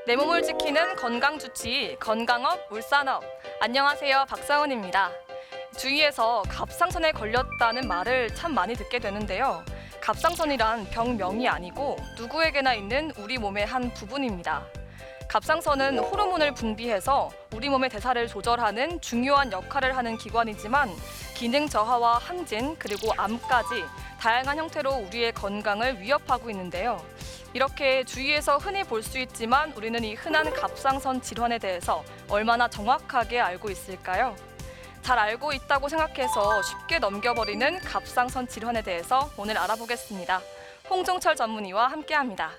내 몸을 지키는 건강주치, 건강업, 울산업. 안녕하세요, 박사원입니다. 주위에서 갑상선에 걸렸다는 말을 참 많이 듣게 되는데요. 갑상선이란 병명이 아니고 누구에게나 있는 우리 몸의 한 부분입니다. 갑상선은 호르몬을 분비해서 우리 몸의 대사를 조절하는 중요한 역할을 하는 기관이지만 기능 저하와 항진 그리고 암까지 다양한 형태로 우리의 건강을 위협하고 있는데요. 이렇게 주위에서 흔히 볼 수 있지만 우리는 이 흔한 갑상선 질환에 대해서 얼마나 정확하게 알고 있을까요? 잘 알고 있다고 생각해서 쉽게 넘겨버리는 갑상선 질환에 대해서 오늘 알아보겠습니다. 홍종철 전문의와 함께합니다.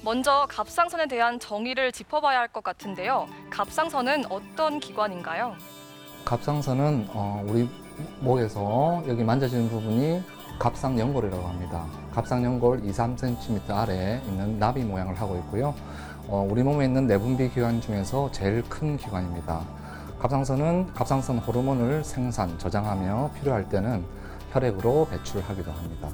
먼저 갑상선에 대한 정의를 짚어봐야 할 것 같은데요. 갑상선은 어떤 기관인가요? 갑상선은 우리 목에서 여기 만져지는 부분이 갑상연골이라고 합니다. 갑상연골 2-3cm 아래에 있는 나비 모양을 하고 있고요. 우리 몸에 있는 내분비 기관 중에서 제일 큰 기관입니다. 갑상선은 갑상선 호르몬을 생산, 저장하며 필요할 때는 혈액으로 배출하기도 합니다.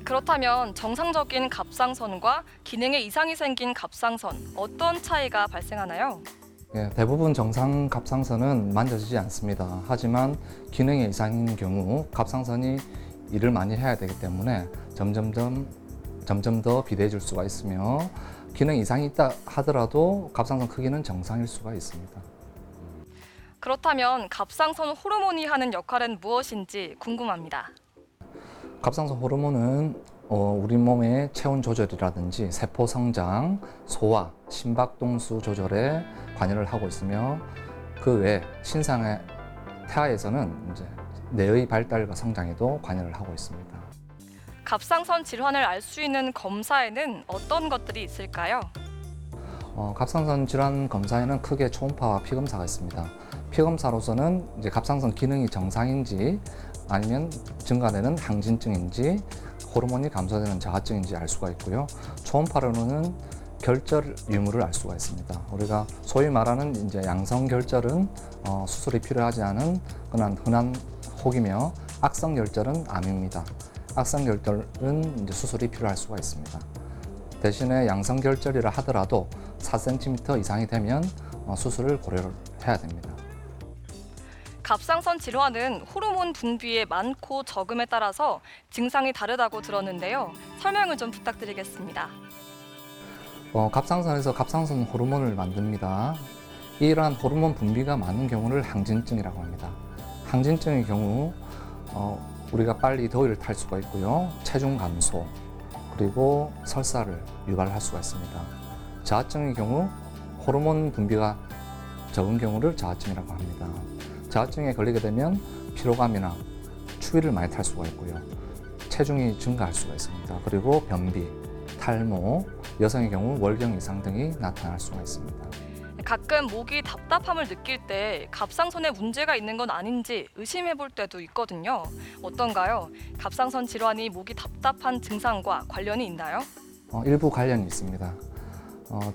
그렇다면 정상적인 갑상선과 기능에 이상이 생긴 갑상선, 어떤 차이가 발생하나요? 예, 대부분 정상 갑상선은 만져지지 않습니다. 하지만 기능에 이상인 경우 갑상선이 일을 많이 해야 되기 때문에 점점 더 비대해질 수가 있으며 기능 이상이 있다 하더라도 갑상선 크기는 정상일 수가 있습니다. 그렇다면 갑상선 호르몬이 하는 역할은 무엇인지 궁금합니다. 갑상선 호르몬은 우리 몸의 체온 조절이라든지 세포 성장, 소화, 심박동수 조절에 관여를 하고 있으며 그 외 신생아 태아에서는 이제 뇌의 발달과 성장에도 관여를 하고 있습니다. 갑상선 질환을 알 수 있는 검사에는 어떤 것들이 있을까요? 갑상선 질환 검사에는 크게 초음파와 피검사가 있습니다. 피검사로서는 이제 갑상선 기능이 정상인지 아니면 증가되는 항진증인지 호르몬이 감소되는 저하증인지 알 수가 있고요. 초음파로는 결절 유무를 알 수가 있습니다. 우리가 소위 말하는 이제 양성 결절은 수술이 필요하지 않은 흔한 혹이며 악성 결절은 암입니다. 악성 결절은 이제 수술이 필요할 수가 있습니다. 대신에 양성 결절이라 하더라도 4cm 이상이 되면 수술을 고려를 해야 됩니다. 갑상선 질환은 호르몬 분비의 많고 적음에 따라서 증상이 다르다고 들었는데요. 설명을 좀 부탁드리겠습니다. 갑상선에서 갑상선 호르몬을 만듭니다. 이러한 호르몬 분비가 많은 경우를 항진증이라고 합니다. 항진증의 경우 우리가 빨리 더위를 탈 수가 있고요. 체중 감소, 그리고 설사를 유발할 수가 있습니다. 저하증의 경우 호르몬 분비가 적은 경우를 저하증이라고 합니다. 저하증에 걸리게 되면 피로감이나 추위를 많이 탈 수가 있고요. 체중이 증가할 수가 있습니다. 그리고 변비, 탈모, 여성의 경우 월경 이상 등이 나타날 수가 있습니다. 가끔 목이 답답함을 느낄 때 갑상선에 문제가 있는 건 아닌지 의심해 볼 때도 있거든요. 어떤가요? 갑상선 질환이 목이 답답한 증상과 관련이 있나요? 일부 관련이 있습니다.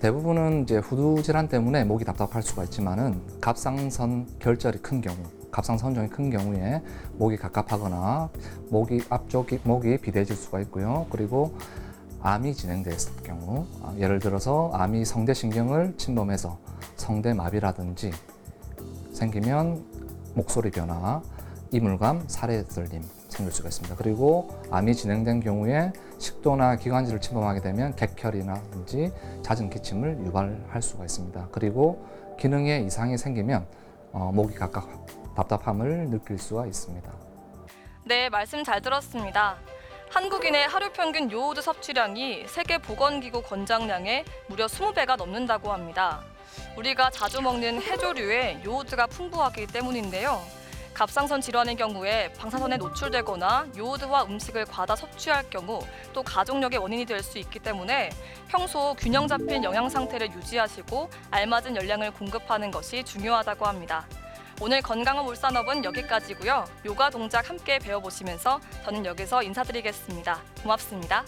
대부분은 이제 후두 질환 때문에 목이 답답할 수가 있지만은 갑상선 결절이 큰 경우, 갑상선 혼종이 큰 경우에 목이 갑갑하거나 목이 비대해질 수가 있고요. 그리고 암이 진행됐을 경우, 예를 들어서 암이 성대신경을 침범해서 성대마비라든지 생기면 목소리 변화, 이물감, 살해 들림 생길 수가 있습니다. 그리고 암이 진행된 경우에 식도나 기관지를 침범하게 되면 객혈이라든지 잦은 기침을 유발할 수가 있습니다. 그리고 기능에 이상이 생기면 목이 각각 답답함을 느낄 수가 있습니다. 네, 말씀 잘 들었습니다. 한국인의 하루 평균 요오드 섭취량이 세계보건기구 권장량의 무려 20배가 넘는다고 합니다. 우리가 자주 먹는 해조류에 요오드가 풍부하기 때문인데요. 갑상선 질환의 경우에 방사선에 노출되거나 요오드와 음식을 과다 섭취할 경우 또 가족력의 원인이 될 수 있기 때문에 평소 균형 잡힌 영양 상태를 유지하시고 알맞은 열량을 공급하는 것이 중요하다고 합니다. 오늘 건강한 울산업은 여기까지고요. 요가 동작 함께 배워보시면서 저는 여기서 인사드리겠습니다. 고맙습니다.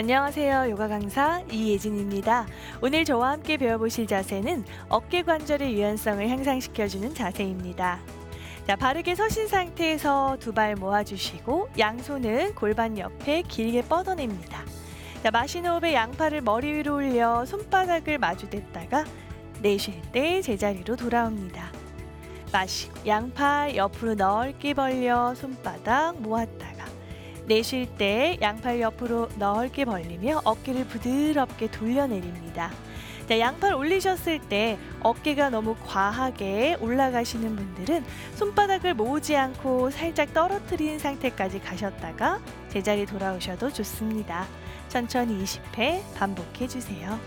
안녕하세요. 요가 강사 이예진입니다. 오늘 저와 함께 배워보실 자세는 어깨 관절의 유연성을 향상시켜주는 자세입니다. 자, 바르게 서신 상태에서 두 발 모아주시고 양손은 골반 옆에 길게 뻗어냅니다. 자, 마시는 호흡에 양팔을 머리 위로 올려 손바닥을 마주댔다가 내쉴 때 제자리로 돌아옵니다. 마시고 양팔 옆으로 넓게 벌려 손바닥 모았다가 내쉴 때 양팔 옆으로 넓게 벌리며 어깨를 부드럽게 돌려내립니다. 자, 양팔 올리셨을 때 어깨가 너무 과하게 올라가시는 분들은 손바닥을 모으지 않고 살짝 떨어뜨린 상태까지 가셨다가 제자리 돌아오셔도 좋습니다. 천천히 20회 반복해 주세요.